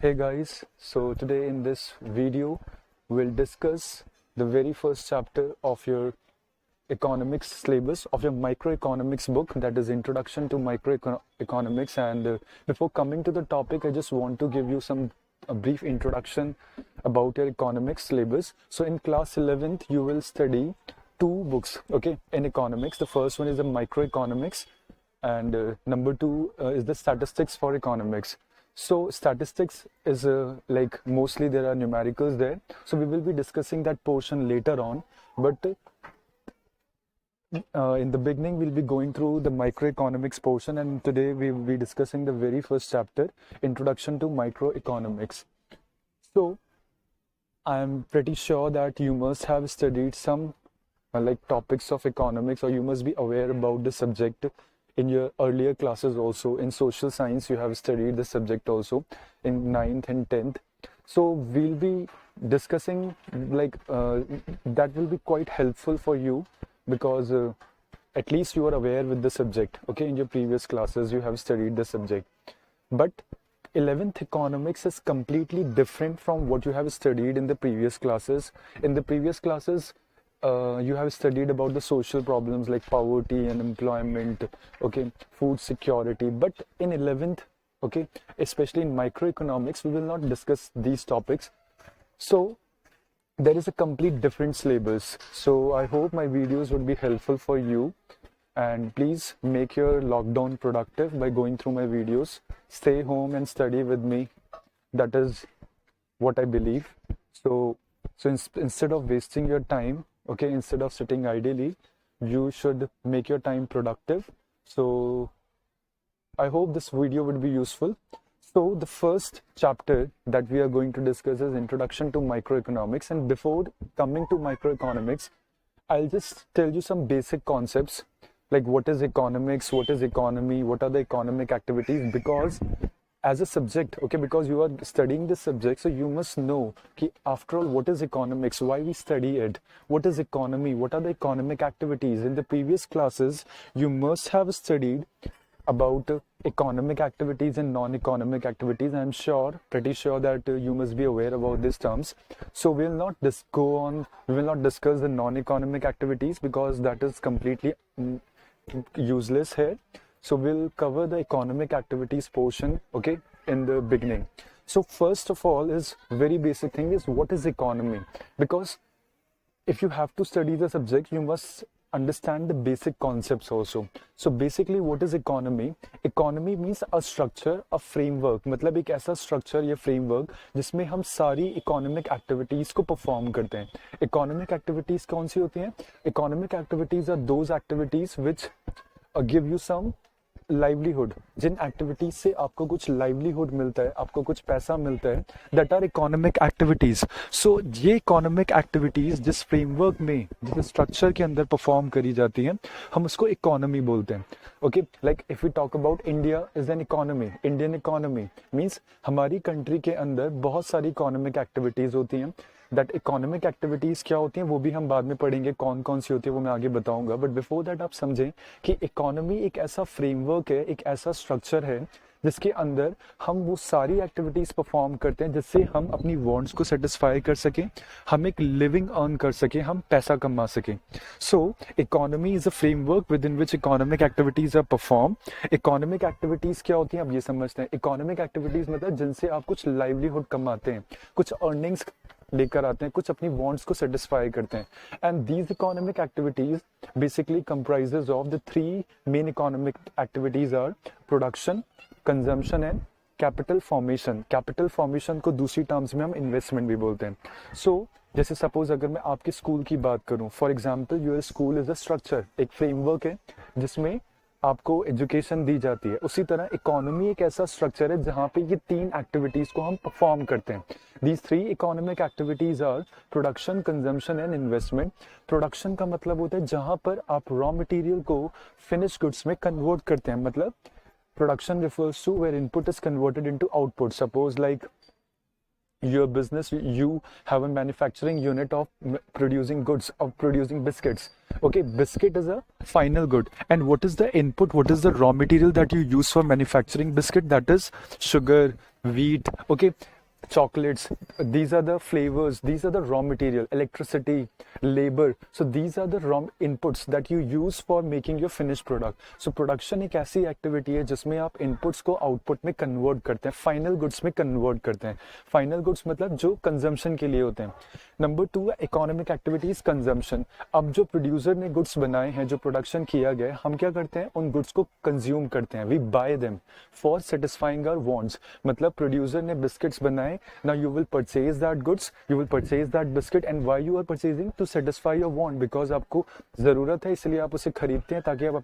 Hey guys, so today in this video we'll discuss the very first chapter of your economics syllabus of your microeconomics book, that is Introduction to Microeconomics. And before coming to the topic, I just want to give you a brief introduction about your economics syllabus. So in class 11th you will study two books, okay, in economics. The first one is the microeconomics, and number two is the statistics for economics. So statistics is like mostly there are numericals there, so we will be discussing that portion later on. But in the beginning we'll be going through the microeconomics portion, and today we will be discussing the very first chapter, Introduction to Microeconomics. So I'm pretty sure that you must have studied some like topics of economics, or you must be aware about the subject in your earlier classes. Also in social science you have studied the subject also in 9th and 10th. So we'll be discussing like that will be quite helpful for you, because at least you are aware with the subject, okay. In your previous classes you have studied the subject, but 11th economics is completely different from what you have studied in the previous classes. In the previous classes you have studied about the social problems like poverty and employment, okay, food security. But in 11th, okay, especially in microeconomics, we will not discuss these topics. So there is a complete different syllabus. So I hope my videos would be helpful for you, and please make your lockdown productive by going through my videos. Stay home and study with me. That is what I believe. So instead of wasting your time, okay, instead of sitting idly, you should make your time productive. So I hope this video would be useful. So the first chapter that we are going to discuss is Introduction to Microeconomics. And before coming to microeconomics, I'll just tell you some basic concepts like what is economics, what is economy, what are the economic activities. Because as a subject, okay, because you are studying this subject, so you must know ki after all what is economics, why we study it, what is economy, what are the economic activities. In the previous classes you must have studied about economic activities and non-economic activities. I'm sure, pretty sure that you must be aware about these terms. So we will not discuss the non-economic activities, because that is completely useless here. So we'll cover the economic activities portion, okay, in the beginning. So first of all is very basic thing is what is economy. Because if you have to study the subject, you must understand the basic concepts also. So basically what is economy? Economy means a structure, a framework. मतलब एक ऐसा structure या framework जिसमें हम सारी economic activities को perform करते हैं. Economic activities कौन सी होती हैं? Economic activities are those activities which give you some livelihood. जिन एक्टिविटीज से आपको कुछ लाइवलीहुड मिलता है, आपको कुछ पैसा मिलता है, दैट आर इकोनॉमिक एक्टिविटीज. सो ये इकोनॉमिक एक्टिविटीज जिस फ्रेमवर्क में, जिस स्ट्रक्चर के अंदर परफॉर्म करी जाती हैं, हम उसको इकोनॉमी बोलते हैं. Okay, like if we talk about India is an economy. Indian economy means हमारी कंट्री के अंदर बहुत सारी इकोनॉमिक एक्टिविटीज होती हैं. दैट इकोनॉमिक एक्टिविटीज क्या होती हैं वो भी हम बाद में पढ़ेंगे, कौन कौन सी होती है वो मैं आगे बताऊंगा. बट बिफोर दैट आप समझें कि इकोनॉमी एक ऐसा फ्रेमवर्क है, एक ऐसा स्ट्रक्चर है जिसके अंदर हम वो सारी एक्टिविटीज परफॉर्म करते हैं जिससे हम अपनी वांट्स को सेटिस्फाई कर सकें, हम एक लिविंग अर्न कर सकें, हम पैसा कमा सकें. So economy is a framework within which economic activities are perform. Economic activities क्या होती हैं अब ये समझते हैं. इकोनॉमिक एक्टिविटीज मतलब जिनसे आप कुछ लाइवलीहुड कमाते हैं, कुछ अर्निंग्स लेकर आते हैं, कुछ अपनी वांट्स को सेटिस्फाई करते हैं. And these economic activities basically comprises of the three main economic activities are production, consumption and capital formation. Capital formation को दूसरी टर्म्स में हम इन्वेस्टमेंट भी बोलते हैं. सो जैसे सपोज अगर मैं आपके स्कूल की बात करूं, for example your school is a structure, एक फ्रेमवर्क है जिसमें आपको एजुकेशन दी जाती है. उसी तरह इकोनॉमी एक ऐसा स्ट्रक्चर है जहां पे ये तीन एक्टिविटीज को हम परफॉर्म करते हैं. These three economic activities are production, consumption and investment. Production का मतलब होता है जहां पर आप रॉ मटेरियल को फिनिश गुड्स में कन्वर्ट करते हैं. मतलब production refers to where input is converted into output. Suppose like your business, you have a manufacturing unit of producing goods, of producing biscuits. Okay, biscuit is a final good, and what is the input, what is the raw material that you use for manufacturing biscuit? That is sugar, wheat, okay, chocolates. These are the flavors, these are the raw material, electricity, labor. So these are the raw inputs that you use for making your finished product. So production एक ऐसी activity है जिसमें आप inputs को output में convert करते हैं, final goods में कन्वर्ट करते हैं. फाइनल गुड्स मतलब जो कंजम्पशन के लिए होते हैं. नंबर 2 है इकोनॉमिक एक्टिविटीज कंजम्पशन. अब जो प्रोड्यूसर ने गुड्स बनाए हैं, जो प्रोडक्शन किया गया है, हम क्या करते हैं, उन गुड्स को कंज्यूम करते हैं. We buy them for satisfying our wants. मतलब प्रोड्यूसर ने बिस्किट्स बनाए, now you will purchase that goods, you will purchase that biscuit, and why you are purchasing? To satisfy your want, because आपको ज़रूरत है इसलिए आप उसे खरीदते हैं ताकि आप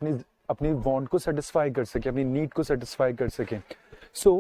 अपनी want को satisfy कर सकें, अपनी need को satisfy कर सकें. So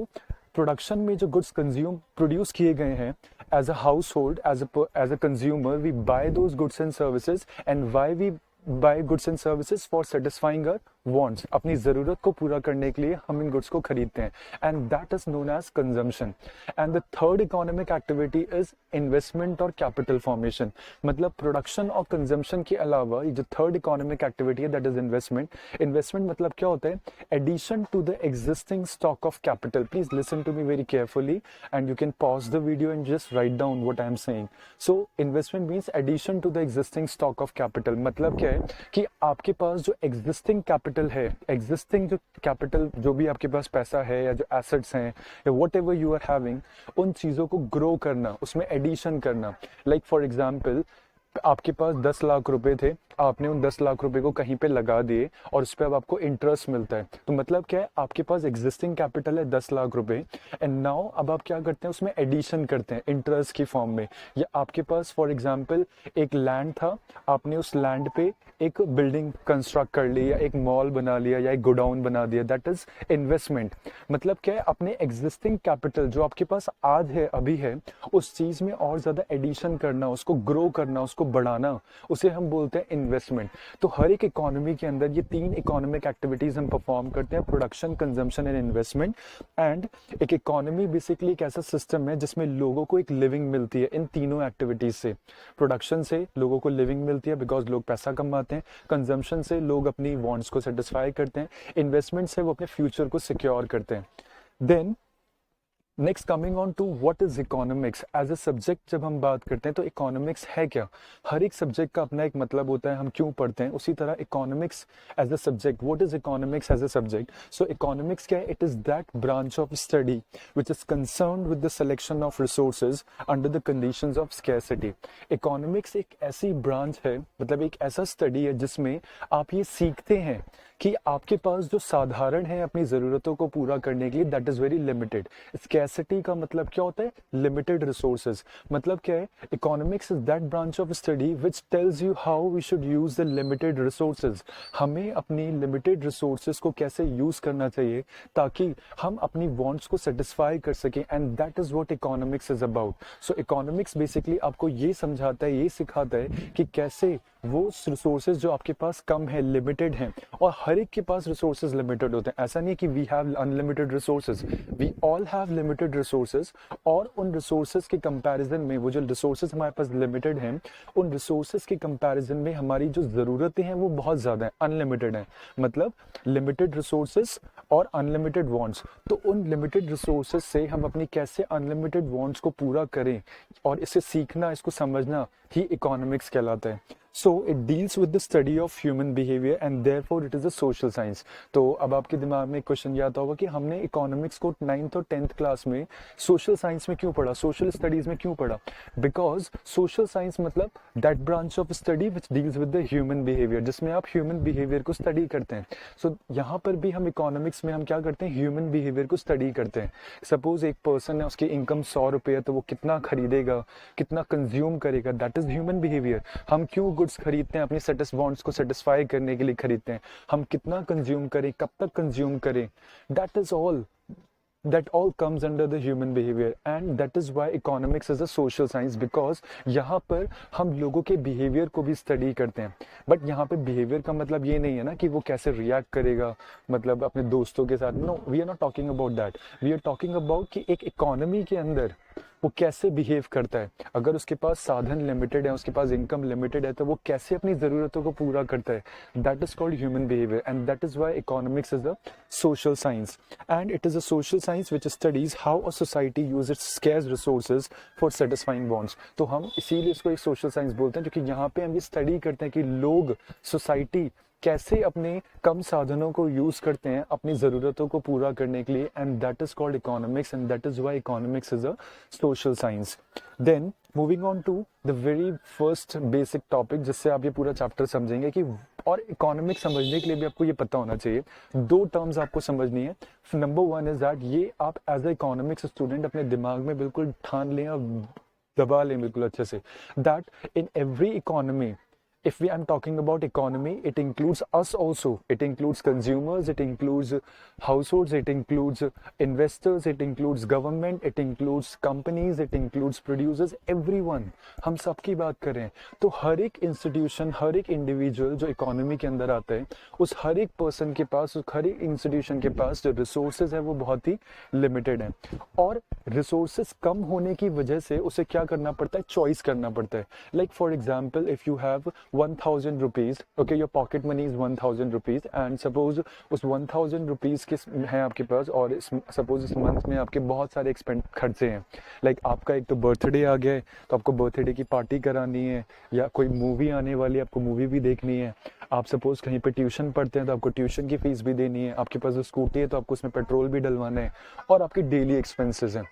प्रोडक्शन में जो गुड्स प्रोड्यूस किए गए हैं, as a household, as a consumer, we buy those goods and services. And why we buy goods and services? For satisfying our wants. अपनी ज़रूरत को पूरा करने के लिए हम इन गुड्स को खरीदते हैं, and that is known as consumption. And the third economic activity is investment और capital formation. मतलब प्रोडक्शन और कंजम्पशन के अलावा ये जो थर्ड इकोनॉमिक एक्टिविटी है, that is investment. Investment मतलब क्या होता है? Addition to the existing stock of capital. Please listen to me very carefully, and you can pause the video and just write down what I am saying. So investment means addition to the existing stock of capital. मतलब क्या है कि आपके पास जो existing capital है, existing जो capital, जो भी आपके पास पैसा है या जो एसेट्स हैं या whatever you are having, उन चीज़ों को ग्रो करना, उसमें एडिशन करना. लाइक फॉर एग्जाम्पल, आपके पास 10 लाख रुपए थे, आपने उन 10 लाख रुपए को कहीं पे लगा दिए और उस पर अब आपको इंटरेस्ट मिलता है. तो मतलब क्या है, आपके पास एग्जिस्टिंग कैपिटल है 10 लाख रुपए, एंड नाउ अब आप क्या करते हैं, उसमें एडिशन करते हैं इंटरेस्ट की फॉर्म में. या आपके पास फॉर एग्जांपल एक लैंड था, आपने उस लैंड पे एक बिल्डिंग कंस्ट्रक्ट कर ली, या एक मॉल बना लिया, या एक गोडाउन बना दिया. That is investment. मतलब क्या है, अपने एग्जिस्टिंग कैपिटल जो आपके पास आज है, अभी है, उस चीज में और ज्यादा एडिशन करना, उसको ग्रो करना, उसको बढ़ाना, उसे हम बोलते हैं इन्वेस्टमेंट. तो हर एक इकोनॉमी के अंदर ये 3 इकोनॉमिक एक्टिविटीज हम परफॉर्म करते हैं, production, consumption and investment. And एक इकोनॉमी बेसिकली एक ऐसा सिस्टम है जिसमें लोगों को एक लिविंग मिलती है इन तीनों एक्टिविटीज से. प्रोडक्शन से लोगों को लिविंग मिलती है बिकॉज लोग पैसा कमाते हैं. कंजम्पशन से लोग अपनी वांट्स को सेटिस्फाई करते हैं. इन्वेस्टमेंट से वो अपने फ्यूचर को सिक्योर करते हैं. Then next coming on to what is economics as a subject. जब हम बात करते हैं तो इकोनॉमिक्स है क्या? हर एक सब्जेक्ट का अपना एक मतलब होता है, हम क्यों पढ़ते हैं. उसी तरह economics as a subject, what is economics as a subject? So economics क्या है? It is that branch of study which is concerned with the selection of resources under the conditions of scarcity. Economics एक ऐसी branch है, मतलब एक ऐसा study है जिसमें आप ये सीखते हैं कि आपके पास जो साधारण है अपनी ज़रूरतों को पूरा करने के लिए, that is very limited. Scarcity का मतलब क्या होता है? Limited resources. मतलब क्या है? Economics is that branch of study which tells you how we should use the limited resources. हमें अपनी लिमिटेड रिसोर्सेज को कैसे यूज करना चाहिए ताकि हम अपनी वांट्स को सेटिस्फाई कर सकें, and that is what economics is about. So economics basically आपको ये समझाता है, ये सिखाता है कि कैसे वो रिसोर्सेज जो आपके पास कम है, लिमिटेड हैं, और हर एक के पास रिसोर्सेज लिमिटेड होते हैं. ऐसा नहीं कि we have unlimited resources, we all have limited resources. और उन रिसोर्सेज के कंपैरिजन में, वो जो रिसोर्सेज हमारे पास लिमिटेड हैं, उन रिसोर्सेज के कंपैरिजन में हमारी जो ज़रूरतें हैं वो बहुत ज़्यादा हैं, अनलिमिटेड हैं. मतलब लिमिटेड रिसोर्सेज और अनलिमिटेड वांट्स. तो उन लिमिटेड रिसोर्सेज से हम अपनी कैसे अनलिमिटेड वांट्स को पूरा करें, और इसे सीखना, इसको समझना ही इकोनॉमिक्स कहलाता है. So it deals with the study of human behavior and therefore it is a social science. तो अब आपके दिमाग में एक क्वेश्चन ये आता होगा कि हमने इकोनॉमिक्स को 9th और 10th क्लास में सोशल साइंस में क्यों पढ़ा, सोशल स्टडीज में क्यों पढ़ा? बिकॉज सोशल साइंस मतलब that branch of study which deals with the human behaviour, जिसमें आप ह्यूमन बिहेवियर को स्टडी करते हैं. सो यहाँ पर भी हम इकोनॉमिक्स में हम क्या करते हैं? ह्यूमन बिहेवियर को स्टडी करते हैं. सपोज एक पर्सन है, उसकी इनकम 100 रुपये है, तो वो कितना खरीदेगा, कितना कंज्यूम करेगा, दैट इज ह्यूमन बिहेवियर. हम क्यों गुड्स खरीदते हैं? अपनी वांट्स को सेटिस्फाई करने के लिए खरीदते हैं. हम कितना कंज्यूम करें, कब तक कंज्यूम करें, that all comes under the human behavior, and that is why economics is a social science, because यहाँ पर हम लोगों के बिहेवियर को भी स्टडी करते हैं. बट यहाँ पे बिहेवियर का मतलब ये नहीं है ना कि वो कैसे रिएक्ट करेगा, मतलब अपने दोस्तों के साथ. No, we are not talking about that. We are talking about कि एक इकोनॉमी के अंदर वो कैसे बिहेव करता है, अगर उसके पास साधन लिमिटेड है, उसके पास इनकम लिमिटेड है, तो वो कैसे अपनी ज़रूरतों को पूरा करता है. That is called human behaviour and that is why economics is a social science, and it is a social science which studies how a society uses scarce resources for satisfying wants. तो हम इसीलिए इसको एक social science बोलते हैं, क्योंकि यहाँ पे हम ये स्टडी करते हैं कि लोग, सोसाइटी कैसे अपने कम साधनों को यूज करते हैं अपनी ज़रूरतों को पूरा करने के लिए, and that is called economics and that is why economics is a social science. Then moving on to the very first basic topic, जिससे आप ये पूरा चैप्टर समझेंगे कि, और इकोनॉमिक्स समझने के लिए भी आपको ये पता होना चाहिए, दो टर्म्स आपको समझनी है. नंबर वन इज दैट, ये आप एज अ इकोनॉमिक्स स्टूडेंट अपने दिमाग में बिल्कुल ठान लें और दबा लें बिल्कुल अच्छे से, that in every economy, if I'm talking about economy, it includes us also. It includes consumers, it includes households, it includes investors, it includes government, it includes companies, it includes producers, everyone. हम सबकी बात करें तो हर एक institution, हर एक individual जो economy के अंदर आता है, उस हर एक पर्सन के पास, उस हर एक इंस्टीट्यूशन के पास जो रिसोर्सेज है वो बहुत ही लिमिटेड है, और रिसोर्सेज कम होने की वजह से उसे क्या करना पड़ता है, चॉइस करना पड़ता है. Like for example, if you have 1000 rupees, okay, your pocket money is 1000 rupees, and suppose उस 1000 rupees के है आपके पास, और सपोज इस मंथ में आपके बहुत सारे खर्चे हैं. लाइक आपका एक तो बर्थडे आ गया है, तो आपको बर्थडे की पार्टी करानी है, या कोई मूवी आने वाली है, आपको मूवी भी देखनी है. आप सपोज कहीं पे ट्यूशन पढ़ते हैं, तो आपको ट्यूशन की फीस भी देनी है. आपके पास जो स्कूटी है, तो आपको उसमें पेट्रोल भी डलवाना है, और आपके डेली एक्सपेंसेस हैं.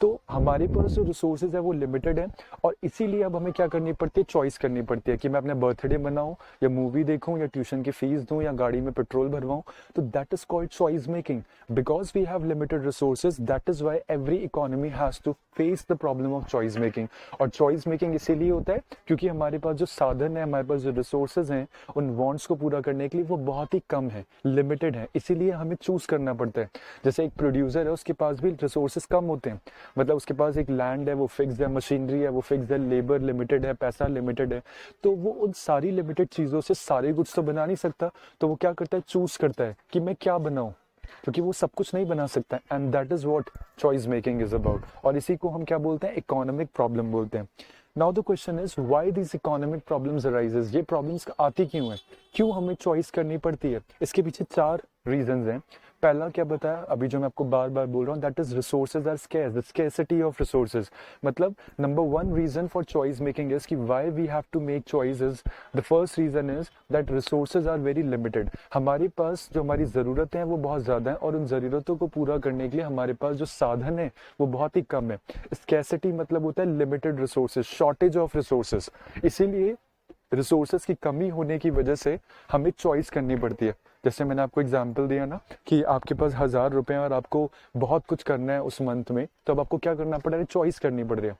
तो हमारे पास जो रिसोर्सेज है वो लिमिटेड है, और इसीलिए अब हमें क्या करनी पड़ती है, चॉइस करनी पड़ती है कि मैं अपने बर्थडे मनाऊं, या मूवी देखूं, या ट्यूशन की फीस दूं, या गाड़ी में पेट्रोल भरवाऊं. तो that is called choice making. Because we have limited resources, that is why every economy has to face the problem of choice making. और चॉइस मेकिंग इसीलिए होता है क्योंकि हमारे पास जो साधन है, हमारे पास जो रिसोर्सेज हैं, उन वांट्स को पूरा करने के लिए वो बहुत ही कम है, लिमिटेड है. इसीलिए हमें चूज करना पड़ता है. जैसे एक प्रोड्यूसर है, उसके पास भी रिसोर्सेज कम होते हैं, मतलब उसके पास एक लैंड है वो फिक्स्ड है, मशीनरी है वो फिक्स्ड है, लेबर लिमिटेड है, पैसा लिमिटेड है. तो वो उन सारी लिमिटेड चीज़ों से सारे गुड्स तो बना नहीं सकता, तो वो क्या करता है, चूज करता है कि मैं क्या बनाऊं, क्योंकि वो सब कुछ नहीं बना सकता. And that is what choice making is about, और इसी को हम क्या बोलते हैं, इकोनॉमिक प्रॉब्लम बोलते हैं. Now the question is why this economic problems arises. ये प्रॉब्लम्स आती क्यों है, क्यों हमें चॉइस करनी पड़ती है. इसके पीछे 4 रीजंस हैं. पहला क्या बताया अभी, जो मैं आपको बार बार बोल रहा हूँ, that is resources are scarce, the scarcity of resources. मतलब number 1 reason for choice making is कि why we have to make choices. The first reason is that resources are very limited. हमारे पास जो हमारी ज़रूरतें हैं वो बहुत ज़्यादा हैं, और उन ज़रूरतों को पूरा करने के लिए हमारे पास जो साधन है वो बहुत ही कम है. स्केर्सिटी मतलब होता है limited resources, shortage of resources. इसीलिए रिसोर्सेज की कमी होने की वजह से हमें चॉइस करनी पड़ती है. जैसे मैंने आपको एग्जांपल दिया ना कि आपके पास 1000 रुपए और आपको बहुत कुछ करना है उस मंथ में, तो अब आपको क्या करना पड़ रहा है, चॉइस करनी पड़ रही है.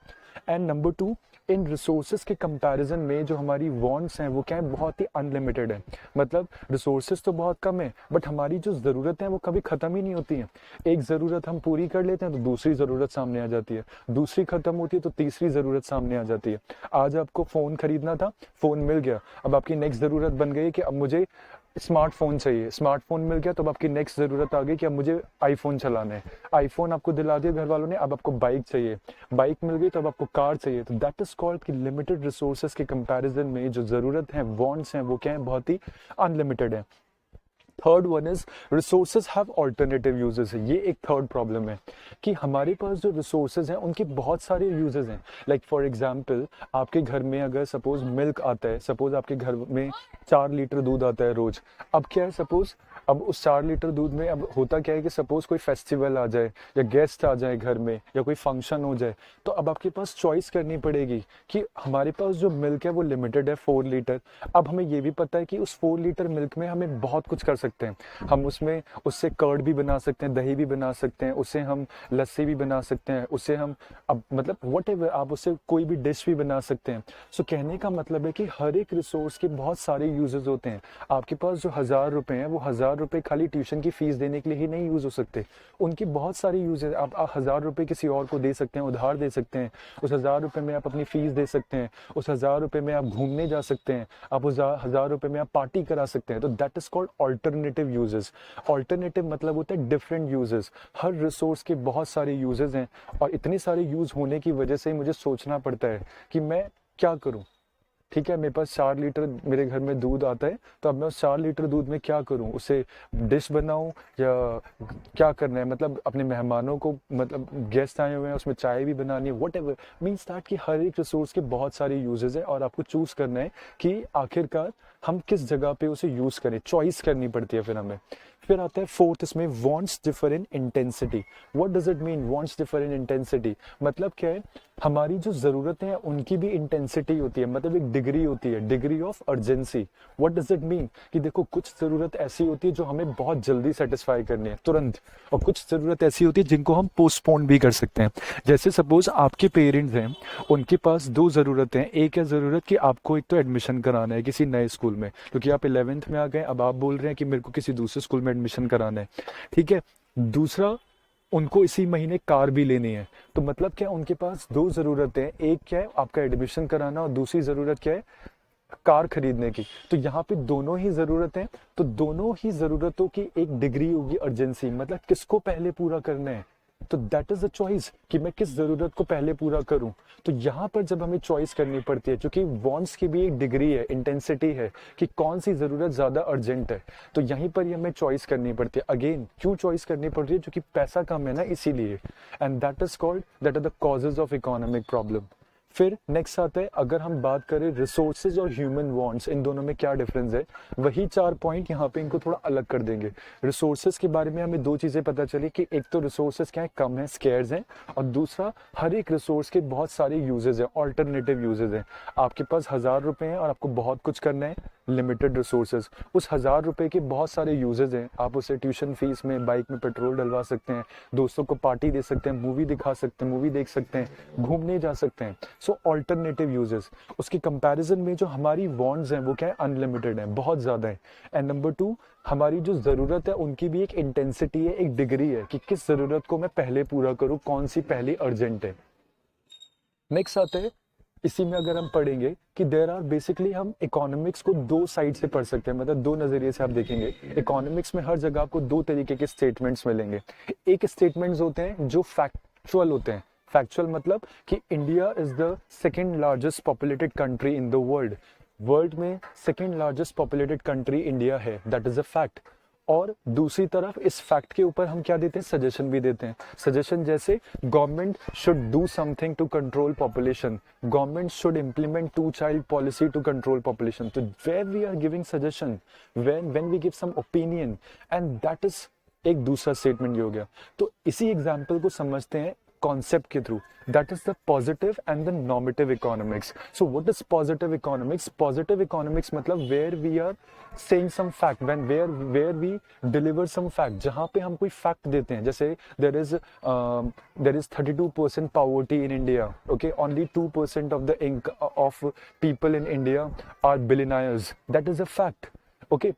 एंड नंबर 2, इन रिसोर्सेज के कंपैरिजन में जो हमारी वांट्स हैं वो क्या है, बहुत ही अनलिमिटेड है. मतलब रिसोर्सेज तो बहुत कम है, बट हमारी जो ज़रूरतें हैं वो कभी ख़त्म ही नहीं होती हैं. एक ज़रूरत हम पूरी कर लेते हैं तो दूसरी ज़रूरत सामने आ जाती है, दूसरी ख़त्म होती है तो तीसरी ज़रूरत सामने आ जाती है. आज आपको फ़ोन खरीदना था, फ़ोन मिल गया, अब आपकी नेक्स्ट ज़रूरत बन गई कि अब मुझे स्मार्टफोन चाहिए, स्मार्टफोन मिल गया, तो अब आपकी नेक्स्ट ज़रूरत आ गई कि अब मुझे आईफोन चलाना है. आईफोन आपको दिला दिया घर वालों ने, अब आपको बाइक चाहिए, बाइक मिल गई तो अब आपको कार चाहिए. तो दैट इज कॉल्ड कि लिमिटेड रिसोर्सेज के कंपैरिजन में जो ज़रूरत है, वांट्स हैं, वो क्या है, बहुत ही अनलिमिटेड है. Third one is resources have alternative uses है. ये एक थर्ड प्रॉब्लम है कि हमारे पास जो रिसोर्सेज हैं उनके बहुत सारे यूजेस हैं. लाइक फॉर एग्जांपल, आपके घर में अगर सपोज मिल्क आता है, सपोज आपके घर में 4 लीटर दूध आता है रोज. अब क्या है, सपोज अब उस 4 लीटर दूध में अब होता क्या है कि सपोज कोई फेस्टिवल आ जाए, या गेस्ट आ जाए घर में, या कोई फंक्शन हो जाए, तो अब आपके पास चॉइस करनी पड़ेगी कि हमारे पास जो मिल्क है वो लिमिटेड है 4 लीटर. अब हमें ये भी पता है कि उस 4 लीटर मिल्क में हमें बहुत कुछ कर सकते हैं. हम उससे कर्ड भी बना सकते हैं, दही भी बना सकते हैं, उससे हम लस्सी भी बना सकते हैं, उससे हम अब मतलब व्हाटएवर, आप उससे कोई भी डिश भी बना सकते हैं. सो कहने का मतलब है कि हर एक रिसोर्स के बहुत सारे यूजेस होते हैं. आपके पास जो 1000 रुपए हैं वो 1000 रुपए खाली ट्यूशन की फीस देने के लिए ही नहीं यूज हो सकते, उनकी बहुत सारी यूज है। आप 1000 रुपए किसी और को दे सकते हैं, उधार दे सकते हैं, उस 1000 रुपए में आप अपनी फीस दे सकते हैं, उस 1000 रुपए में आप घूमने जा सकते हैं, आप उस 1000 रुपए में आप पार्टी करा सकते हैं। तो that is called alternative uses. Alternative मतलब होता है डिफरेंट यूजेस। हर रिसोर्स के बहुत सारे यूजेस हैं और इतने सारे यूज होने की वजह से मुझे सोचना पड़ता है कि मैं क्या करूं। ठीक है, मेरे पास 4 लीटर मेरे घर में दूध आता है, तो अब मैं उस 4 लीटर दूध में क्या करूं, उसे डिश बनाऊं या क्या करना है, मतलब अपने मेहमानों को, मतलब गेस्ट आए हुए हैं उसमें चाय भी बनानी है, वट एवर मीन्स दैट कि हर एक रिसोर्स के बहुत सारे यूजेस है और आपको चूज करना है कि आखिरकार हम किस जगह पे उसे यूज करें, चॉइस करनी पड़ती है फिर हमें। फिर आता है फोर्थ, इसमें wants differ in intensity. What does it mean wants differ in intensity? मतलब क्या है, हमारी जो जरूरतें हैं उनकी भी इंटेंसिटी होती है, मतलब एक डिग्री होती है, degree of urgency. What does it mean कि देखो कुछ जरूरत ऐसी होती है जो हमें बहुत जल्दी सेटिस्फाई करनी है, तुरंत, और कुछ जरूरत ऐसी होती है जिनको हम पोस्टपोन भी कर सकते हैं। जैसे सपोज आपके पेरेंट्स हैं, उनके पास 2 जरूरतें हैं। एक है जरूरत कि आपको एक तो एडमिशन कराना है किसी नए स्कूल में, क्योंकि आप 11th में आ गए, अब आप बोल रहे हैं कि मेरे को किसी दूसरे स्कूल में एडमिशन कराना है। ठीक है, दूसरा उनको इसी महीने कार भी लेनी है। तो मतलब क्या, उनके पास 2 जरूरतें हैं, एक क्या है आपका एडमिशन कराना और दूसरी जरूरत क्या है कार खरीदने की। तो यहाँ पे दोनों ही जरूरत है, तो दोनों ही जरूरतों की एक डिग्री होगी अर्जेंसी, मतलब किसको पहले पूरा करना है। तो दैट इज द चॉइस कि मैं किस जरूरत को पहले पूरा करूं। तो यहाँ पर जब हमें चॉइस करनी पड़ती है, क्योंकि वांट्स की भी एक डिग्री है, इंटेंसिटी है कि कौन सी जरूरत ज्यादा अर्जेंट है, तो यहीं पर ही हमें चॉइस करनी पड़ती है। अगेन क्यों चॉइस करनी पड़ रही है, क्योंकि पैसा कम है ना, इसीलिए। And that is called, that are the causes of economic problem. फिर नेक्स्ट आता है, अगर हम बात करें रिसोर्सेज और ह्यूमन वांट्स, इन दोनों में क्या डिफरेंस है, वही 4 पॉइंट यहाँ पे इनको थोड़ा अलग कर देंगे। रिसोर्सेज के बारे में हमें 2 चीजें पता चली कि एक तो रिसोर्सेज क्या है, कम है, स्केर्स हैं, और दूसरा हर एक रिसोर्स के बहुत सारे यूजेज हैं, ऑल्टरनेटिव यूजेज हैं। आपके पास 1000 रुपए हैं और आपको बहुत कुछ करना है, लिमिटेड रिसोर्सेज, उस 1000 रुपए के बहुत सारे यूजेज हैं। आप उसे ट्यूशन फीस में, बाइक में पेट्रोल डलवा सकते हैं, दोस्तों को पार्टी दे सकते हैं, मूवी दिखा सकते हैं, मूवी देख सकते हैं, घूमने जा सकते हैं। सो ऑल्टरनेटिव यूजेस। उसके कंपैरिजन में जो हमारी वांट्स हैं वो क्या है, अनलिमिटेड है, बहुत ज्यादा है। एंड नंबर 2, हमारी जो जरूरत है उनकी भी एक इंटेंसिटी है, एक डिग्री है कि किस जरूरत को मैं पहले पूरा करूं, कौन सी पहले अर्जेंट है। नेक्स्ट आते हैं, इसी में अगर हम पढ़ेंगे कि देयर आर बेसिकली, हम इकोनॉमिक्स को 2 साइड से पढ़ सकते हैं, मतलब 2 नजरिए से आप देखेंगे। इकोनॉमिक्स में हर जगह आपको 2 तरीके के स्टेटमेंट्स मिलेंगे। एक स्टेटमेंट्स होते हैं जो फैक्चुअल होते हैं। फैक्चुअल मतलब कि India is the second largest populated country in the world. World में second largest populated country India है, दैट इज अ फैक्ट। और दूसरी तरफ इस फैक्ट के ऊपर हम क्या देते हैं, सजेशन भी देते हैं। सजेशन जैसे government should do something to control population, government should implement 2 child policy to control population. तो where we are giving suggestion, when we give some opinion, and that is एक दूसरा स्टेटमेंट ये हो गया। तो इसी एग्जाम्पल को समझते हैं कॉन्सेप्ट के through, that is the positive and the normative economics. So what is positive economics? Positive economics मतलब where we are saying some fact, where we deliver some fact, जहाँ पे हम कोई fact देते हैं। जैसे there is 32% poverty in India, okay, only 2% of the of people in India are billionaires, that is a fact, okay.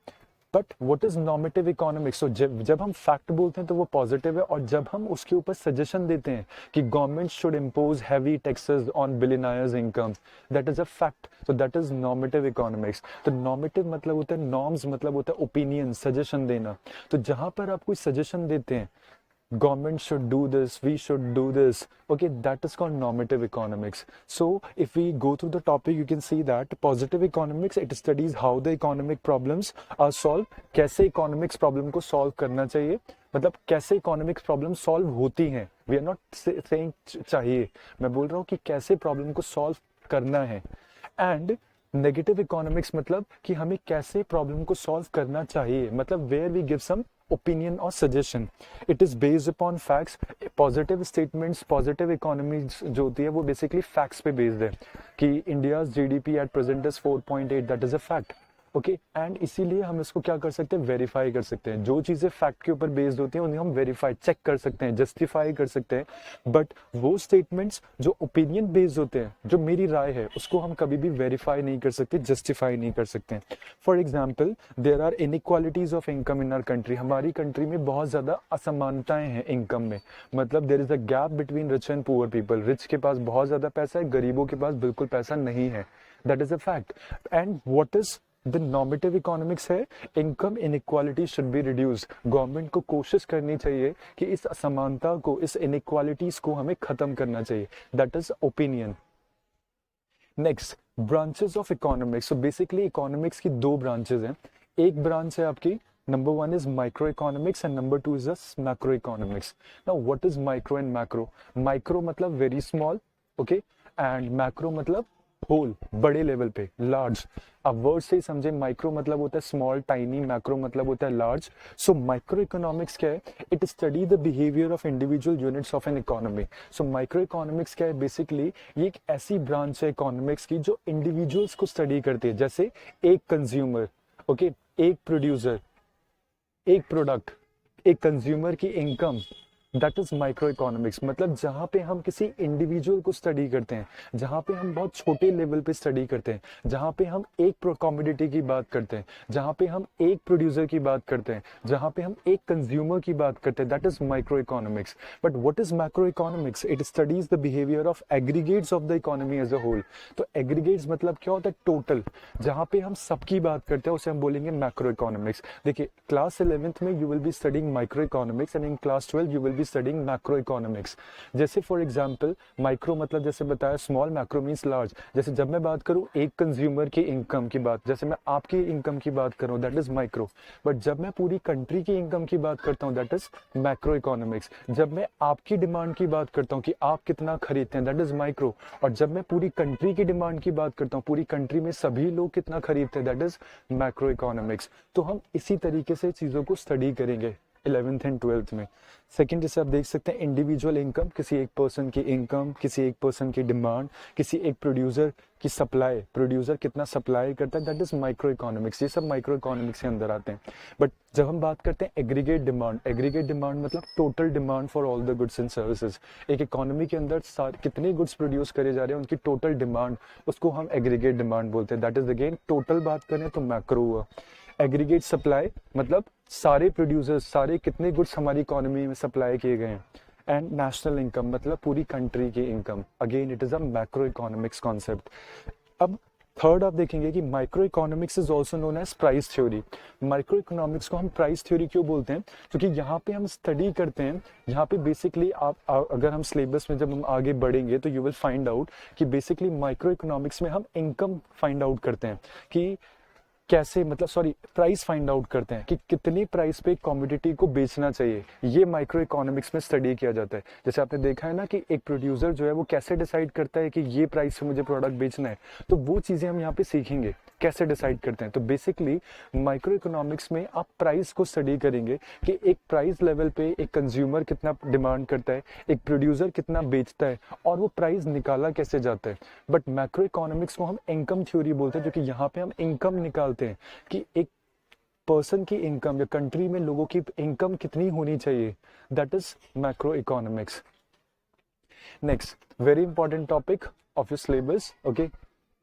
But what is normative economics? तो जब हम फैक्ट बोलते हैं तो वो पॉजिटिव है, और जब हम उसके ऊपर सजेशन देते हैं कि government should impose heavy taxes on billionaires income, that is a fact. तो दैट इज नॉर्मेटिव इकोनॉमिक्स। तो नॉर्मेटिव मतलब होता है, नॉर्म्स मतलब होता है ओपिनियन, सजेशन देना। तो जहां पर आप कोई सजेशन देते हैं, government should do this, we should do this, okay, that is called normative economics. So if we go through the topic, you can see that positive economics, it studies how the economic problems are solved, कैसे economics problem को solve करना चाहिए, मतलब कैसे economics problem solve होती हैं। we are not saying चाहिए, मैं बोल रहा हूँ कि कैसे problem को solve करना है। and नेगेटिव इकोनॉमिक्स मतलब कि हमें कैसे प्रॉब्लम को सॉल्व करना चाहिए, मतलब where we give some opinion और suggestion. It is based upon facts. Positive statements, positive economy जो होती है वो बेसिकली फैक्ट्स पे बेस्ड है कि India's GDP at present is 4.8, that is a fact. Okay and इसीलिए हम इसको क्या कर सकते हैं, वेरीफाई कर सकते हैं। जो चीज़ें फैक्ट के ऊपर बेस्ड होती हैं उन्हें हम वेरीफाई चेक कर सकते हैं, जस्टिफाई कर सकते हैं। बट वो स्टेटमेंट्स जो ओपिनियन बेस्ड होते हैं, जो मेरी राय है, उसको हम कभी भी वेरीफाई नहीं कर सकते, जस्टिफाई नहीं कर सकते। For example, there are inequalities of income in our country. हमारी कंट्री में बहुत ज़्यादा असमानताएं हैं इनकम में, मतलब there is a gap between rich and poor people. Rich के पास बहुत ज़्यादा पैसा है, गरीबों के पास बिल्कुल पैसा नहीं है। That is a fact. And what is the normative economics है, income inequality should be reduced. Government को कोशिश करनी चाहिए कि इस असमानता को, इस इनइक्वालिटीज को हमें खत्म करना चाहिए। That is opinion. Next, branches of economics. So basically economics की दो ब्रांचेस हैं। एक ब्रांच है आपकी, number one is micro economics and number two is macro economics. Now what is micro and macro? Micro मतलब very small, okay, and macro मतलब whole, बड़े level पे, लार्ज। अब वर्ड से ही समझे, माइक्रो मतलब होता है स्मॉल टाइनी, मैक्रो मतलब होता है लार्ज। सो माइक्रो इकोनॉमिक्स क्या है? It study the behaviour of individual units of an economy. So micro economics क्या है? बेसिकली ये एक ऐसी ब्रांच है इकोनॉमिक्स की जो इंडिविजुअल्स को स्टडी करती है। जैसे एक कंज्यूमर, ओके, एक प्रोड्यूसर, एक प्रोडक्ट, एक कंज्यूमर की income, that is micro economics. मतलब जहाँ पे हम किसी इंडिविजुअल को स्टडी करते हैं, जहाँ पे हम बहुत छोटे लेवल पे स्टडी करते हैं, जहाँ पे हम एक कमोडिटी की बात करते हैं, जहाँ पे हम एक प्रोड्यूसर की बात करते हैं, जहाँ पे हम एक कंज्यूमर की बात करते हैं, that is micro economics. But what is macro economics? It studies the behaviour of aggregates of the economy as a whole. तो एग्रीगेट्स मतलब क्या होता है? टोटल। जहाँ पे हम सबकी बात करते हैं उसे हम बोलेंगे मैक्रो इकोनॉमिक्स। देखिए, क्लास 11th में you will be studying micro economics and in class 12 you will be studying macro economics. जैसे फॉर एग्जांपल, माइक्रो मतलब जैसे बताया स्मॉल, मैक्रो मींस लार्ज। जैसे जब मैं बात करूं एक कंज्यूमर की इनकम की बात, जैसे मैं आपकी इनकम की बात करूं, दैट इज माइक्रो। बट जब मैं पूरी कंट्री की इनकम की बात करता हूं, दैट इज मैक्रो इकोनॉमिक्स। जब मैं आपकी डिमांड की बात करता हूं कि आप कितना खरीदते हैं, दैट इज माइक्रो। और जब मैं पूरी कंट्री की डिमांड की बात करता हूं, पूरी कंट्री में सभी लोग कितना खरीदते हैं, दैट इज मैक्रो इकोनॉमिक्स। तो हम इसी तरीके से चीजों को स्टडी करेंगे 11th एंड 12th में। सेकंड, जैसे आप देख सकते हैं, इंडिविजुअल इनकम, किसी एक पर्सन की इनकम, किसी एक पर्सन की डिमांड, किसी एक प्रोड्यूसर की सप्लाई, प्रोड्यूसर कितना सप्लाई करता है, दैट इज माइक्रो इकोनॉमिक्स। ये सब माइक्रो इकोनॉमिक्स के अंदर आते हैं। बट जब हम बात करते हैं एग्रीगेट डिमांड, एग्रीगेट डिमांड मतलब total demand for all the goods and services. एक इकोनॉमी के अंदर कितने गुड्स प्रोड्यूस करे जा रहे हैं, उनकी टोटल डिमांड, उसको हम एग्रीगेट डिमांड बोलते हैं। दैट इज अगेन टोटल बात करें तो मैक्रो हुआ। एग्रीगेट सप्लाई मतलब सारे प्रोड्यूसर्स, सारे कितने गुड्स हमारी इकोनॉमी में सप्लाई किए गए हैं। एंड नेशनल इनकम मतलब पूरी कंट्री की income, again it is a macro economics concept. अब थर्ड आप देखेंगे कि micro economics is also known as price theory. Micro economics को हम प्राइस थ्योरी क्यों बोलते हैं? क्योंकि यहाँ पे हम स्टडी करते हैं, यहाँ पे बेसिकली अगर हम सिलेबस में जब हम आगे बढ़ेंगे तो यू विल फाइंड आउट कि बेसिकली माइक्रो इकोनॉमिक्स में हम इनकम फाइंड आउट करते हैं कि कैसे, मतलब सॉरी, प्राइस फाइंड आउट करते हैं कि कितनी प्राइस पे कमोडिटी को बेचना चाहिए। ये माइक्रो इकोनॉमिक्स में स्टडी किया जाता है। जैसे आपने देखा है ना कि एक प्रोड्यूसर जो है वो कैसे डिसाइड करता है कि ये प्राइस से मुझे प्रोडक्ट बेचना है, तो वो चीजें हम यहाँ पे सीखेंगे कैसे डिसाइड करते हैं। तो बेसिकली माइक्रो इकोनॉमिक्स में आप प्राइस को स्टडी करेंगे कि एक प्राइस लेवल पे एक कंज्यूमर कितना डिमांड करता है, एक प्रोड्यूसर कितना बेचता है, और वो प्राइस निकाला कैसे जाता है। बट मैक्रो इकोनॉमिक्स को हम इनकम थ्योरी बोलते हैं, क्योंकि यहाँ पे हम इनकम निकालते हैं कि एक पर्सन की इनकम या कंट्री में लोगों की इनकम कितनी होनी चाहिए। That is macro economics. Next, very important topic of your syllabus, okay,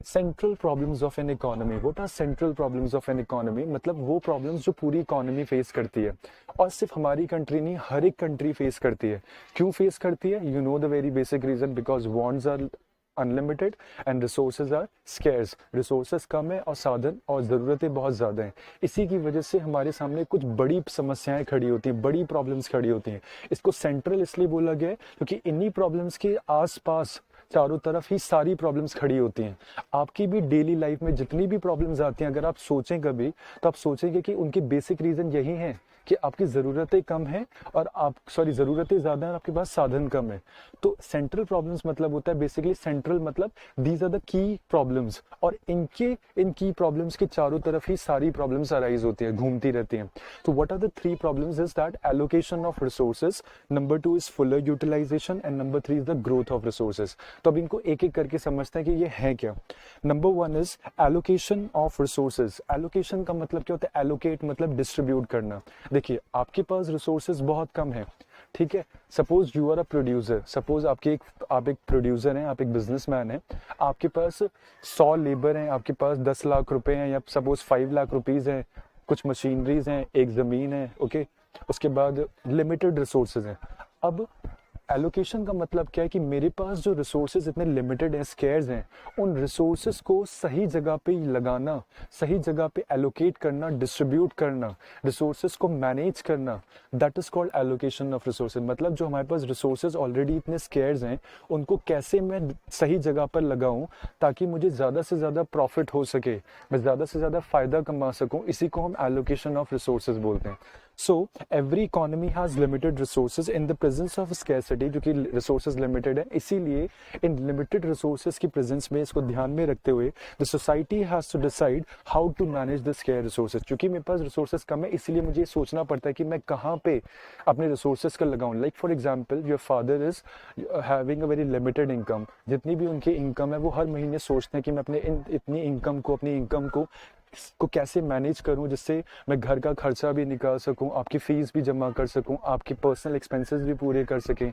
central problems of an economy. What are central problems of an economy? मतलब वो प्रॉब्लम्स जो पूरी इकोनॉमी फेस करती है, और सिर्फ हमारी कंट्री नहीं, हर एक कंट्री फेस करती है। क्यों फेस करती है? You know the very basic reason, because wants are unlimited and resources are scarce. Resources कम है और साधन और ज़रूरतें बहुत ज़्यादा हैं। इसी की वजह से हमारे सामने कुछ बड़ी समस्याएं खड़ी होती हैं, बड़ी प्रॉब्लम्स खड़ी होती हैं। इसको सेंट्रल इसलिए बोला गया है क्योंकि इन्हीं प्रॉब्लम्स के आसपास चारों तरफ ही सारी प्रॉब्लम्स खड़ी होती हैं। आपकी भी डेली लाइफ में जितनी भी प्रॉब्लम्स आती हैं, अगर आप सोचें कभी, तो आप सोचेंगे कि उनके बेसिक रीज़न यही हैं कि आपकी ज़रूरतें कम हैं और ज़रूरतें ज़्यादा हैं और आपके पास साधन कम है। तो सेंट्रल प्रॉब्लम्स मतलब होता है बेसिकली, सेंट्रल मतलब these are the key problems, और इन की प्रॉब्लम्स के चारों तरफ ही सारी प्रॉब्लम्स अराइज होती है, घूमती रहती हैं। तो what are the three problems is that allocation of resources, number 2 is fuller utilization and number 3 is the growth of resources. तो अब इनको एक एक करके समझते हैं कि ये है क्या। Number 1 is allocation of resources. Allocation का मतलब क्या होता है? एलोकेट मतलब डिस्ट्रीब्यूट करना। देखिए आपके पास रिसोर्सेज बहुत कम है, ठीक है। Suppose you are a producer, suppose आप एक प्रोड्यूसर हैं, आप एक बिजनेसमैन हैं, आपके पास 100 लेबर हैं, आपके पास 10 लाख रुपए हैं या सपोज 5 लाख रुपीज हैं, कुछ मशीनरीज हैं, एक जमीन है, ओके। उसके बाद लिमिटेड रिसोर्सेज हैं। अब एलोकेशन का मतलब क्या है कि मेरे पास जो रिसोर्सेज इतने लिमिटेड हैं, स्केर्स हैं, उन रिसोर्सेज को सही जगह पे लगाना, सही जगह पे एलोकेट करना, डिस्ट्रीब्यूट करना, रिसोर्सेज को मैनेज करना, that is called allocation of resources. मतलब जो हमारे पास रिसोर्सेज ऑलरेडी इतने स्केर्स हैं, उनको कैसे मैं सही जगह पर लगाऊं ताकि मुझे ज़्यादा से ज़्यादा प्रॉफिट हो सके, मैं ज़्यादा से ज़्यादा फ़ायदा कमा सकूं, इसी को हम एलोकेशन ऑफ रिसोर्सेज बोलते हैं। So every economy has limited resources in the presence of scarcity, जो कि resources limited है, इसीलिए इन limited resources की presence में इसको ध्यान में रखते हुए the society has to decide how to manage the scarce resources। क्योंकि मेरे पास resources कम है, इसीलिए मुझे सोचना पड़ता है कि मैं कहाँ पे अपने resources को लगाऊं। Like for example, your father is having a very limited income, जितनी भी उनकी income है वो हर महीने सोचते हैं कि मैं अपने अपनी income को कैसे मैनेज करूं जिससे मैं घर का खर्चा भी निकाल सकूं, आपकी फीस भी जमा कर सकूं, आपके पर्सनल एक्सपेंसेस भी पूरे कर सकें।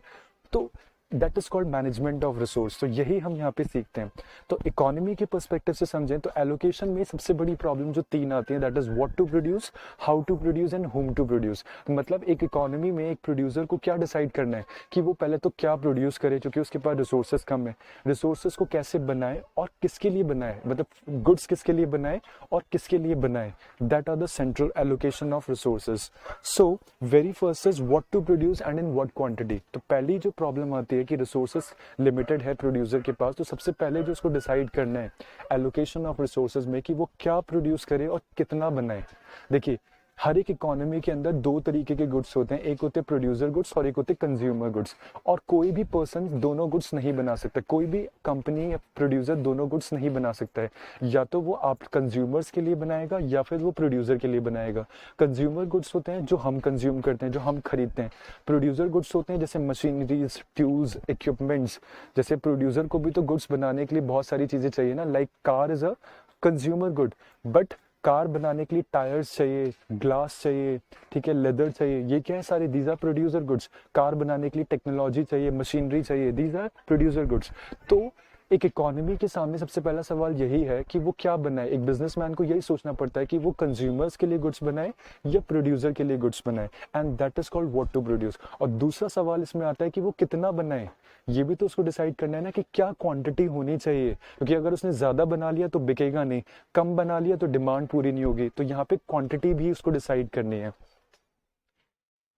तो that is called management of resource. तो यही हम यहाँ पे सीखते हैं। तो इकोनॉमी के पर्सपेक्टिव से समझें तो एलोकेशन में सबसे बड़ी प्रॉब्लम जो 3 आती है, that is what to produce, how to produce and whom to produce. मतलब एक इकोनॉमी में एक प्रोड्यूसर को क्या डिसाइड करना है कि वो पहले तो क्या प्रोड्यूस करे, क्योंकि उसके पास रिसोर्सेज कम है, रिसोर्सेज को कैसे बनाए और किसके लिए बनाए, मतलब गुड्स किसके लिए बनाए और किसके लिए बनाए, that are the central allocation of resources. So very first is what to produce and in what quantity. तो पहली जो प्रॉब्लम आती है कि रिसोर्सेस लिमिटेड है प्रोड्यूसर के पास, तो सबसे पहले जो उसको डिसाइड करना है एलोकेशन ऑफ रिसोर्सेज में कि वो क्या प्रोड्यूस करे और कितना बनाए। देखिए हर एक इकोनॉमी के अंदर 2 तरीके के गुड्स होते हैं, एक होते हैं प्रोड्यूसर गुड्स और एक होते हैं कंज्यूमर गुड्स। और कोई भी पर्सन दोनों गुड्स नहीं बना सकता, कोई भी कंपनी या प्रोड्यूसर दोनों गुड्स नहीं बना सकता है। या तो वो आप कंज्यूमर्स के लिए बनाएगा या फिर वो प्रोड्यूसर के लिए बनाएगा। कंज्यूमर गुड्स होते हैं जो हम कंज्यूम करते हैं, जो हम खरीदते हैं। प्रोड्यूसर गुड्स होते हैं जैसे मशीनरीज, टूल्स, इक्विपमेंट्स। जैसे प्रोड्यूसर को भी तो गुड्स बनाने के लिए बहुत सारी चीजें चाहिए ना, like car is a consumer good, but car बनाने के लिए टायर्स चाहिए, ग्लास चाहिए, ठीक है, लेदर चाहिए, ये क्या है सारे, these are producer goods. Car बनाने के लिए टेक्नोलॉजी चाहिए, मशीनरी चाहिए, दीज आर प्रोड्यूसर गुड्स। तो एक इकोनॉमी के सामने सबसे पहला सवाल यही है कि वो क्या बनाए। एक बिजनेसमैन को यही सोचना पड़ता है कि वो कंज्यूमर्स के लिए गुड्स बनाए या प्रोड्यूसर के लिए गुड्स बनाए, and that is called what to produce. और दूसरा सवाल इसमें आता है कि वो कितना बनाए, ये भी तो उसको डिसाइड करना है ना कि क्या क्वांटिटी होनी चाहिए, क्योंकि अगर उसने ज्यादा बना लिया तो बिकेगा नहीं, कम बना लिया तो डिमांड पूरी नहीं होगी। तो यहाँ पे क्वांटिटी भी उसको डिसाइड करनी है।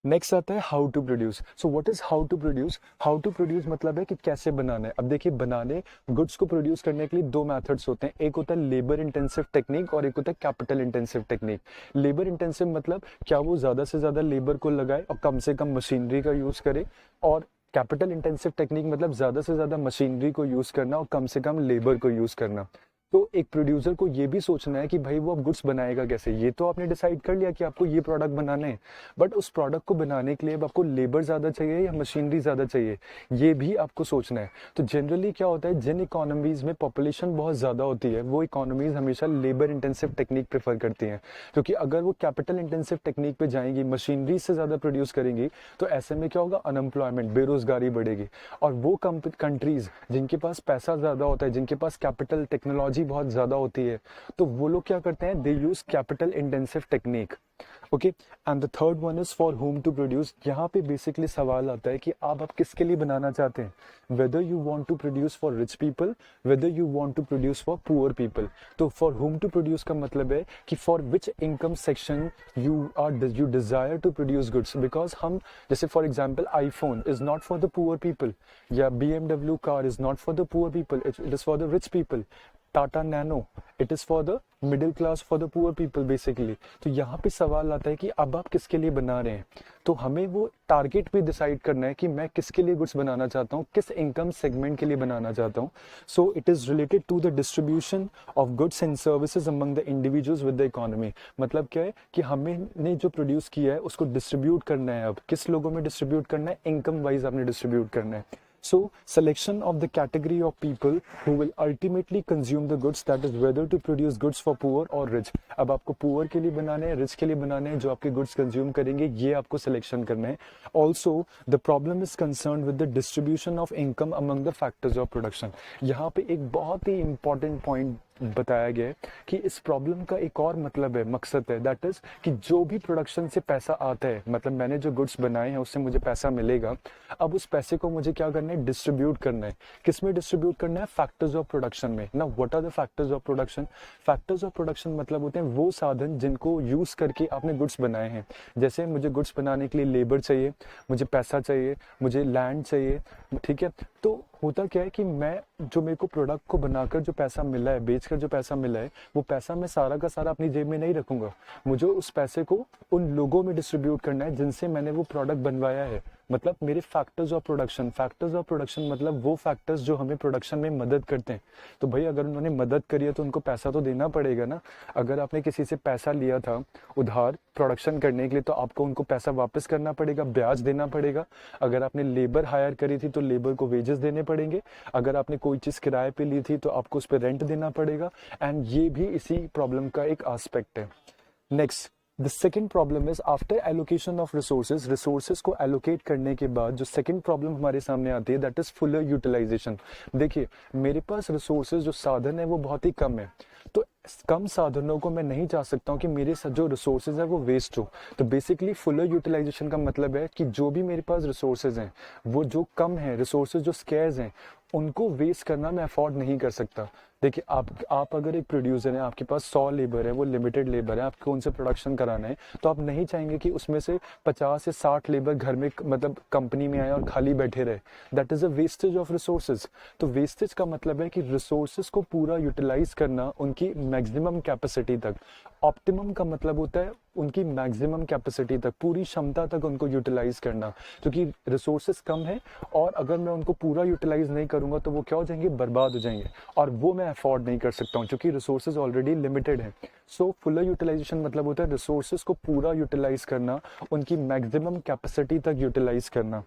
नेक्स्ट आता है how to produce. So what is how to produce? How to produce मतलब है कि कैसे बनाना है। अब देखिए बनाने गुड्स को प्रोड्यूस करने के लिए 2 मेथड्स होते हैं, एक होता है लेबर इंटेंसिव टेक्निक और एक होता है capital intensive technique. Labour intensive मतलब क्या वो ज्यादा से ज्यादा लेबर को लगाए और कम से कम मशीनरी का यूज करे, और कैपिटल इंटेंसिव टेक्निक मतलब ज्यादा से ज्यादा मशीनरी को यूज करना और कम से कम लेबर को यूज करना। तो एक प्रोड्यूसर को ये भी सोचना है कि भाई वो अब गुड्स बनाएगा कैसे। ये तो आपने डिसाइड कर लिया कि आपको ये प्रोडक्ट बनाना है, बट उस प्रोडक्ट को बनाने के लिए अब आपको लेबर ज़्यादा चाहिए या मशीनरी ज़्यादा चाहिए, ये भी आपको सोचना है। तो जनरली क्या होता है, जिन इकोनॉमीज में पॉपुलेशन बहुत ज़्यादा होती है वो इकोनॉमीज हमेशा लेबर इंटेंसिव टेक्निक प्रेफर करती हैं, क्योंकि अगर वो कैपिटल इंटेंसिव टेक्निक पे जाएंगी, मशीनरी से ज़्यादा प्रोड्यूस करेंगी, तो ऐसे में क्या होगा, अनएम्प्लॉयमेंट, बेरोजगारी बढ़ेगी। और वो कंट्रीज जिनके पास पैसा ज़्यादा होता है, जिनके पास कैपिटल टेक्नोलॉजी बहुत ज्यादा होती है, तो वो लोग क्या करते हैं, they use capital intensive technique. Okay, and the third one is for home to produce. यहाँ पे बेसिकली सवाल आता है कि आप किसके लिए बनाना चाहते हैं, whether you want to produce for rich people, whether you want to produce for poor people. तो फॉर होम टू प्रोड्यूस का मतलब है कि for which income section you desire to produce goods. Because हम जैसे for example iPhone is not for the poor people, या BMW car is not for the poor people, it is for the rich people. Tata Nano, it is for the middle class, for the poor people basically. तो यहाँ पे सवाल आता है कि अब आप किसके लिए बना रहे हैं, तो हमें वो टारगेट भी डिसाइड करना है कि मैं किसके लिए गुड्स बनाना चाहता हूँ, किस इनकम सेगमेंट के लिए बनाना चाहता हूँ। So it is related to the distribution of goods and services among the individuals with the economy. मतलब क्या है कि हमने जो प्रोड्यूस किया है उसको डिस्ट्रीब्यूट करना है, अब किस लोगों में डिस्ट्रीब्यूट करना है, इनकम वाइज आपने डिस्ट्रीब्यूट करना है। So, selection of the category of people who will ultimately consume the goods, that is whether to produce goods for poor or rich. अब आपको पुअर के लिए बनाने हैं, रिच के लिए बनाने हैं, जो आपके गुड्स कंज्यूम करेंगे ये आपको सिलेक्शन करना है। Also the problem is concern with the distribution of income among the factors of production. यहाँ पे एक बहुत ही इंपॉर्टेंट पॉइंट बताया गया है कि इस प्रॉब्लम का एक और मतलब है, मकसद है, दैट इज कि जो भी प्रोडक्शन से पैसा आता है, मतलब मैंने जो गुड्स बनाए हैं उससे मुझे पैसा मिलेगा, अब उस पैसे को मुझे क्या करना है, डिस्ट्रीब्यूट करना है। किस में डिस्ट्रीब्यूट करना है, फैक्टर्स ऑफ प्रोडक्शन में। ना what are the factors of production? Factors of production मतलब होते हैं वो साधन जिनको यूज करके आपने गुड्स बनाए हैं। जैसे मुझे गुड्स बनाने के लिए लेबर चाहिए, मुझे पैसा चाहिए, मुझे लैंड चाहिए, ठीक है। तो होता क्या है कि मैं जो मेरे को प्रोडक्ट को बनाकर जो पैसा मिला है, बेचकर जो पैसा मिला है, वो पैसा मैं सारा का सारा अपनी जेब में नहीं रखूंगा। मुझे उस पैसे को उन लोगों में डिस्ट्रीब्यूट करना है जिनसे मैंने वो प्रोडक्ट बनवाया है। मतलब मेरे factors of production, factors of production मतलब वो फैक्टर्स जो हमें प्रोडक्शन में मदद करते हैं। तो भाई अगर उन्होंने मदद करी है तो उनको पैसा तो देना पड़ेगा ना। अगर आपने किसी से पैसा लिया था उधार प्रोडक्शन करने के लिए, तो आपको उनको पैसा वापस करना पड़ेगा, ब्याज देना पड़ेगा। अगर आपने लेबर हायर करी थी तो लेबर को वेजेस देने पड़ेंगे। अगर आपने कोई चीज़ किराए पे ली थी तो आपको उस पर रेंट देना पड़ेगा। एंड ये भी इसी प्रॉब्लम का एक एस्पेक्ट है। Next, the second problem is after allocation of resources, resources को एलोकेट करने के बाद जो सेकेंड प्रॉब्लम हमारे सामने आती है, दैट इज फुलर यूटिलाइजेशन। देखिए मेरे पास रिसोर्सेज जो साधन है वो बहुत ही कम है, तो कम साधनों को मैं नहीं चाह सकता हूँ कि मेरे जो रिसोर्सेज है वो वेस्ट हो। तो बेसिकली फुलर यूटिलाइजेशन का मतलब है कि जो भी मेरे पास रिसोर्सेज हैं वो जो कम है, रिसोर्सेज जो स्केर्स हैं, उनको वेस्ट करना मैं अफोर्ड नहीं कर सकता। देखिए आप अगर एक प्रोड्यूसर हैं, आपके पास 100 लेबर है, वो लिमिटेड लेबर है, आपको उनसे प्रोडक्शन कराना है, तो आप नहीं चाहेंगे कि उसमें से 50 से 60 लेबर घर में मतलब कंपनी में आए और खाली बैठे रहे। That is a wastage of resources. तो वेस्टेज का मतलब है कि रिसोर्सेज को पूरा यूटिलाइज करना उनकी मैक्सिमम कैपेसिटी तक। ऑप्टिमम का मतलब होता है उनकी मैक्सिमम कैपेसिटी तक, पूरी क्षमता तक उनको यूटिलाइज करना, क्योंकि रिसोर्सेज कम है और अगर मैं उनको पूरा यूटिलाइज नहीं करूंगा तो वो क्या हो जाएंगे, बर्बाद हो जाएंगे, और वो मैं अफोर्ड नहीं कर सकता हूँ क्योंकि रिसोर्सेज ऑलरेडी लिमिटेड है। सो फुलर यूटिलाइजेशन मतलब होता है रिसोर्सेज को पूरा यूटिलाइज करना, उनकी मैक्सिमम कैपेसिटी तक यूटिलाइज करना।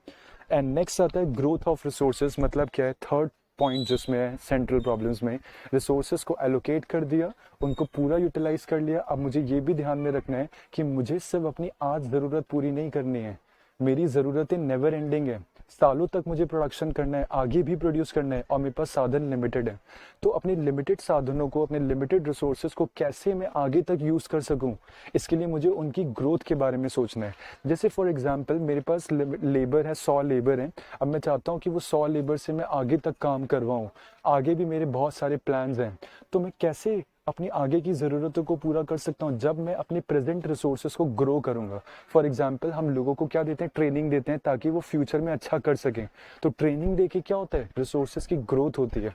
एंड नेक्स्ट आता है ग्रोथ ऑफ रिसोर्सेज। मतलब क्या है, थर्ड पॉइंट जिसमें है सेंट्रल प्रॉब्लम्स में, रिसोर्सेज को एलोकेट कर दिया, उनको पूरा यूटिलाइज कर लिया। अब मुझे ये भी ध्यान में रखना है कि मुझे सिर्फ अपनी आज ज़रूरत पूरी नहीं करनी है, मेरी ज़रूरतें नेवर एंडिंग है, सालों तक मुझे प्रोडक्शन करना है, आगे भी प्रोड्यूस करना है, और मेरे पास साधन लिमिटेड है। तो अपने लिमिटेड साधनों को, अपने लिमिटेड रिसोर्सेज को कैसे मैं आगे तक यूज़ कर सकूं, इसके लिए मुझे उनकी ग्रोथ के बारे में सोचना है। जैसे फॉर एग्जांपल मेरे पास लेबर है, 100 लेबर हैं, अब मैं चाहता हूं कि वो 100 लेबर से मैं आगे तक काम करवाऊं, आगे भी मेरे बहुत सारे प्लान्स हैं, तो मैं कैसे अपनी आगे की ज़रूरतों को पूरा कर सकता हूँ जब मैं अपने प्रेजेंट रिसोर्सेज को ग्रो करूँगा। फॉर एग्जांपल हम लोगों को क्या देते हैं, ट्रेनिंग देते हैं ताकि वो फ्यूचर में अच्छा कर सकें। तो ट्रेनिंग दे के क्या होता है, रिसोर्सेज की ग्रोथ होती है।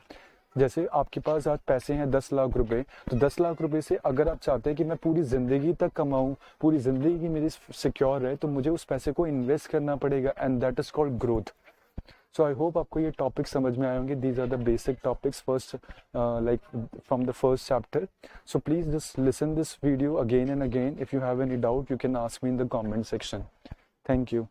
जैसे आपके पास आज पैसे हैं 10 लाख रुपए, तो 10 लाख रुपए से अगर आप चाहते हैं कि मैं पूरी ज़िंदगी तक कमाऊँ, पूरी ज़िंदगी मेरी सिक्योर रहे, तो मुझे उस पैसे को इन्वेस्ट करना पड़ेगा, and that is called growth. So I hope आपको ये टॉपिक समझ में आए होंगे। These are the basic topics first, like from the first chapter. So please just listen this video again and again. If you have any doubt, you can ask me in the comment section. Thank you.